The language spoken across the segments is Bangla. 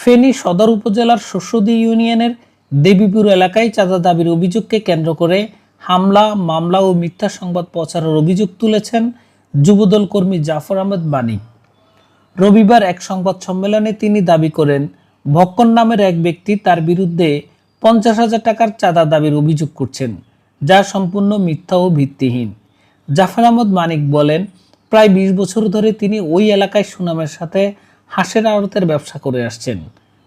ফেনী সদর উপজেলার শস্যদী ইউনিয়নের দেবীপুর এলাকায় চাঁদা দাবির অভিযোগকে কেন্দ্র করে হামলা, মামলা ও মিথ্যা সংবাদ প্রচারের অভিযোগ তুলেছেন যুবদল কর্মী জাফর আহমেদ মানিক। রবিবার এক সংবাদ সম্মেলনে তিনি দাবি করেন, ভক্কন নামের এক ব্যক্তি তার বিরুদ্ধে 50,000 টাকার চাঁদা দাবির অভিযোগ করছেন, যা সম্পূর্ণ মিথ্যা ও ভিত্তিহীন। জাফর আহমেদ মানিক বলেন, প্রায় 20 বছর ধরে তিনি ওই এলাকায় সুনামের সাথে হাঁসের আড়তের ব্যবসা করে আসছেন।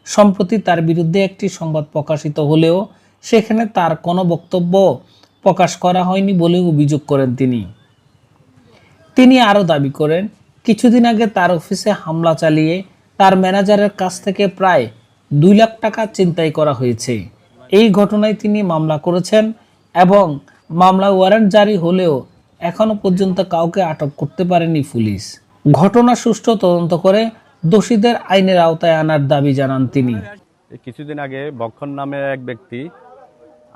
সম্প্রতি তার বিরুদ্ধে একটি সংবাদ প্রকাশিত হলেও সেখানে তার কোনো বক্তব্য প্রকাশ করা হয়নি বলে অভিযোগ করেন তিনি আরও দাবি করেন, কিছুদিন আগে তার অফিসে হামলা চালিয়ে তার ম্যানেজারের কাছ থেকে প্রায় 2 লাখ টাকা ছিনতাই করা হয়েছে। এই ঘটনায় তিনি মামলা করেছেন এবং মামলা ওয়ারেন্ট জারি হলেও এখনো পর্যন্ত কাউকে আটক করতে পারেনি পুলিশ। ঘটনা সুষ্ঠু তদন্ত করে দোষীদের আইনের আওতায় আনার দাবি জানান তিনি। কিছুদিন আগে ভক্ষণ নামে এক ব্যক্তি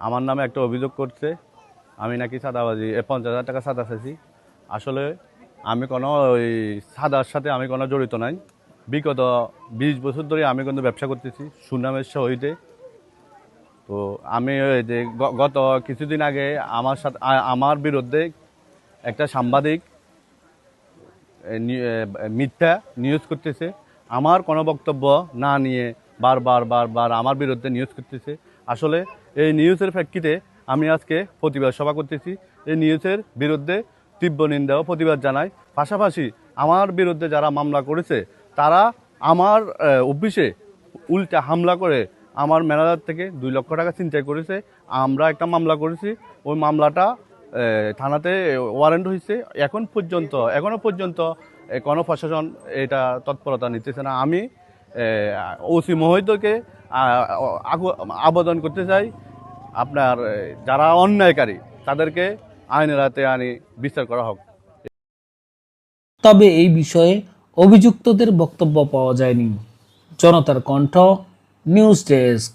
আমার নামে একটা অভিযোগ করছে, আমি নাকি চাঁদাবাজি 50,000 টাকা চাঁদা চাইছি। আসলে আমি কোনো ওই চাঁদার সাথে আমি কোনো জড়িত নাই। বিগত 20 বছর ধরে আমি কিন্তু ব্যবসা করতেছি সুনামের সহিতে। তো আমি যে গত কিছুদিন আগে আমার বিরুদ্ধে একটা সাংবাদিক মিথ্যা নিউজ করতেছে, আমার কোনো বক্তব্য না নিয়ে বারবার আমার বিরুদ্ধে নিউজ করতেছে। আসলে এই নিউজের প্রেক্ষিতে আমি আজকে প্রতিবাদ সভা করতেছি। এই নিউজের বিরুদ্ধে তীব্র নিন্দা ও প্রতিবাদ জানাই। পাশাপাশি আমার বিরুদ্ধে যারা মামলা করেছে তারা আমার অফিসে উল্টা হামলা করে আমার ম্যানেজার থেকে 2 লক্ষ টাকা ছিনতাই করেছে। আমরা একটা মামলা করেছি, ওই মামলাটা থানাতে ওয়ারেন্ট হয়েছে। এখনো পর্যন্ত কোনো প্রশাসন এটা তৎপরতা নিতেছে না। আমি ওসি মহোদয়কে আবেদন করতে চাই, আপনার যারা অন্যায়কারী তাদেরকে আইনের হাতে আনি বিচার করা হোক। তবে এই বিষয়ে অভিযুক্তদের বক্তব্য পাওয়া যায়নি। জনতার কণ্ঠ, নিউজ ডেস্ক।